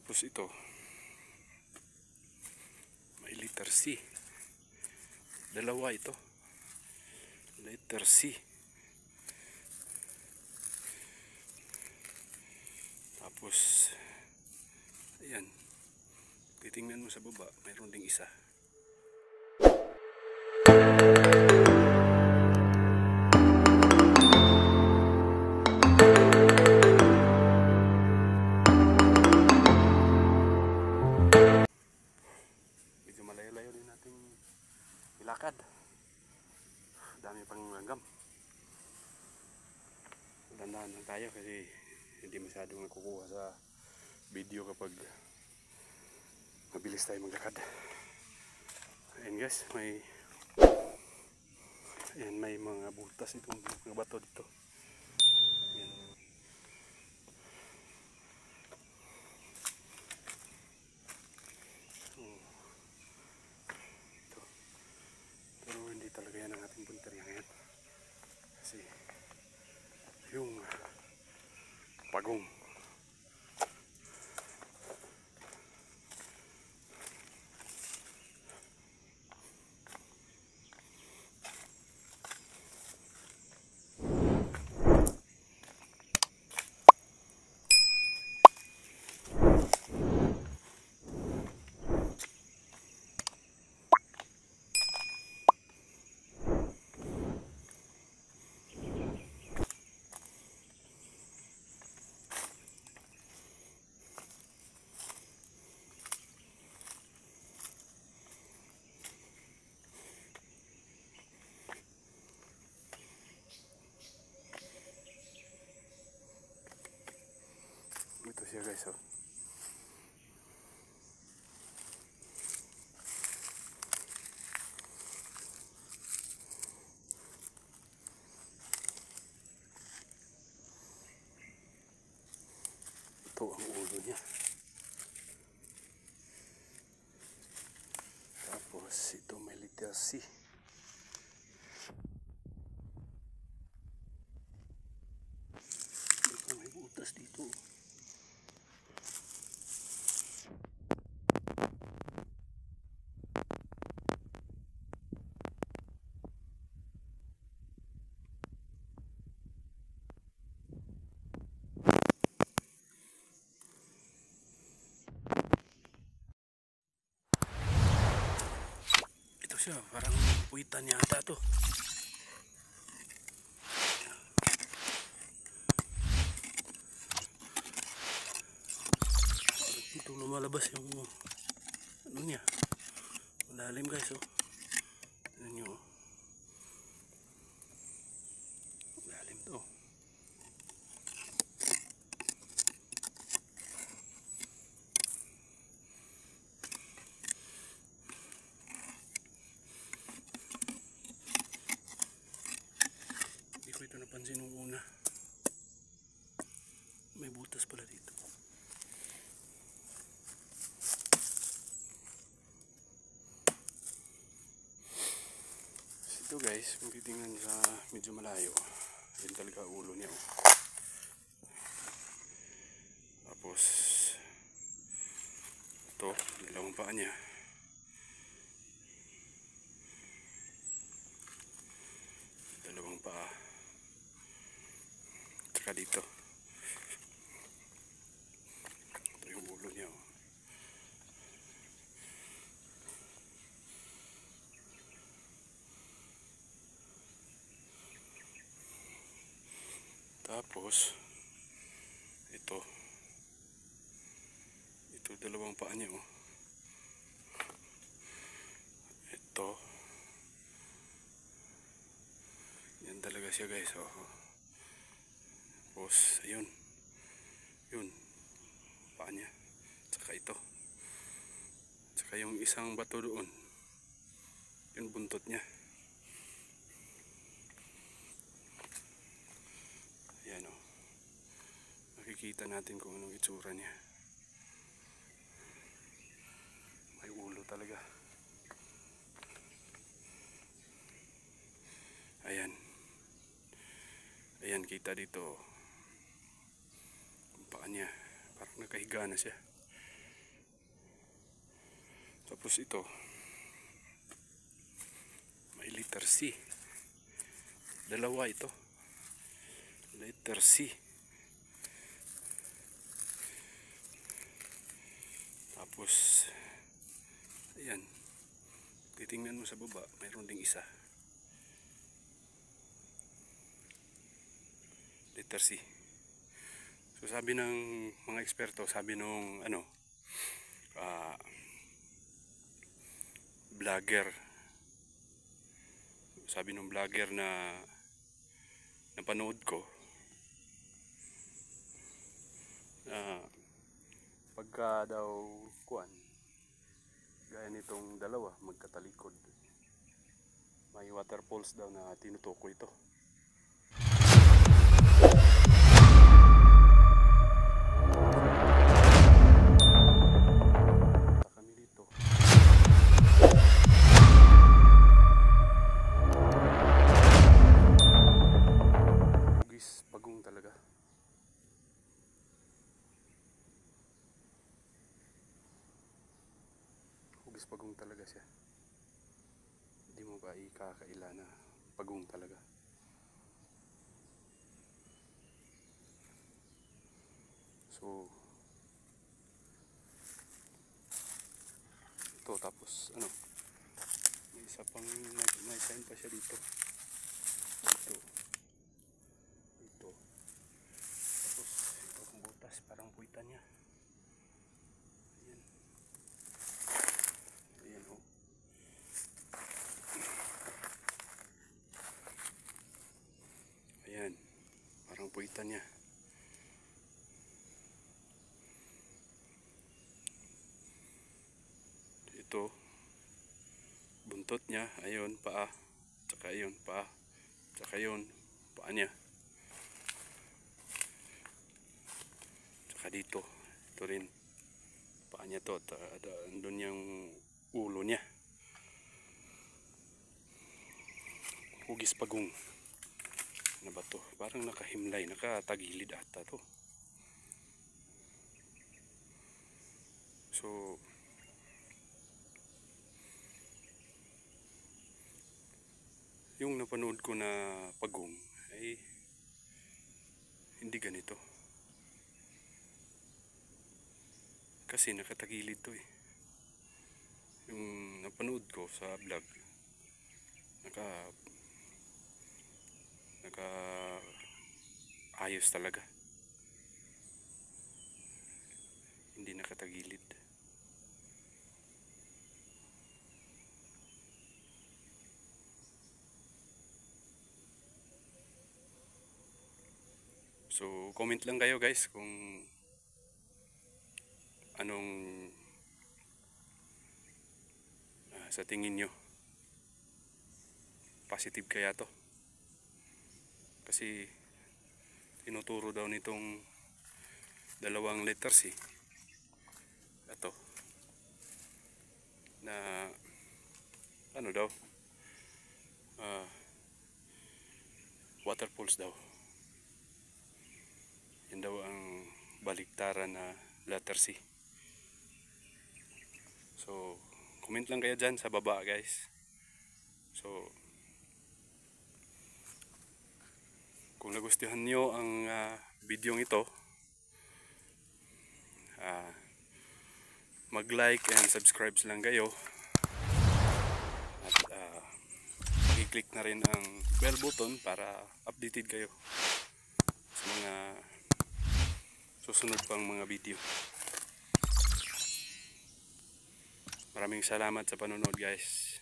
Tapos ito, may letter C. Dalawa ito. Letter C. Tapos, ayan. Titingnan mo sa baba, mayroon ding isa. Medyo malayo-layo din natin ilakad. Dami pang langgam. Dandahan lang tayo kasi hindi masyadong nakukuha sa video kapag mabilis tayo maglakad. Ayan guys, may mga butas itong mga bato dito. Ayan. Ito. Pero hindi talaga yan ang ating punteriya ngayon. Kasi yung pagong. Ito siya guys, oh. Ito ang ulo niya. Tapos ito may letter C. Ito may butas dito. Siya, parang puwitan yata to. Ito lumalabas yung ano niya. Malalim guys, oh. Tignan nyo, oh. Malalim to. Ito napansin nung una, may butas pala dito. Ito guys, kung titingnan sa medyo malayo, yun talaga ulo niya, oh. Tapos ito, dalawang paa niya. Dalawang paa. Tsaka dito. Ito yung ulo niya, oh. Tapos ito dalawang paa niya, oh. Ito yan talaga siya guys, oh. Tapos ayun, yun paa niya, tsaka ito, tsaka yung isang bato doon, yun buntot niya. Ayan, oh. Makikita natin kung anong itsura niya. May ulo talaga. Ayan. Ayan, kita dito. Ang paa niya. Parang nakahiga na siya. Tapos ito, may letter C. Dalawa ito. Letter C. Tapos, ayan. Titingnan mo sa baba, mayroon ding isa. Letter C. So sabi ng mga eksperto, sabi nung vlogger. Sabi nung vlogger na napanood ko, pagka daw kuan, gaya nitong dalawa magkatalikod, may waterfalls daw na tinutukoy ito. Kami dito. Hugis Pagong talaga. Hugis Pagong talaga siya. Hindi mo ba ikakaila na pagong talaga? So ito, tapos may isa pang may sign pa siya dito. Dito. Tapos ito ang butas, parang puwitan niya. Ayan. Ayan o. Ayan. Parang puwitan niya. Ito. Buntot niya. Ayun, paa. Tsaka ayun, paa. Tsaka yun, paa niya. Tsaka dito. Ito rin. Paa niya to. Andun yung ulo niya. Hugis Pagong. Ano ba to? Parang nakahimlay, nakatagilid ata to. So yung napanood ko na pagong ay hindi ganito. Kasi nakatagilid to eh. Yung napanood ko sa vlog, naka ayos talaga. Hindi nakatagilid. So comment lang kayo guys kung anong sa tingin nyo. Positive kaya to? Kasi tinuturo daw nitong dalawang letters eh. Ito. Na ano daw? Waterfalls daw. Yan daw ang baliktaran na letter C. So comment lang kayo dyan sa baba guys. So kung nagustuhan nyo ang videong ito, mag-like and subscribe lang kayo. At i-click na rin ang bell button para updated kayo sa mga susunod pang mga video. Maraming salamat sa panonood guys.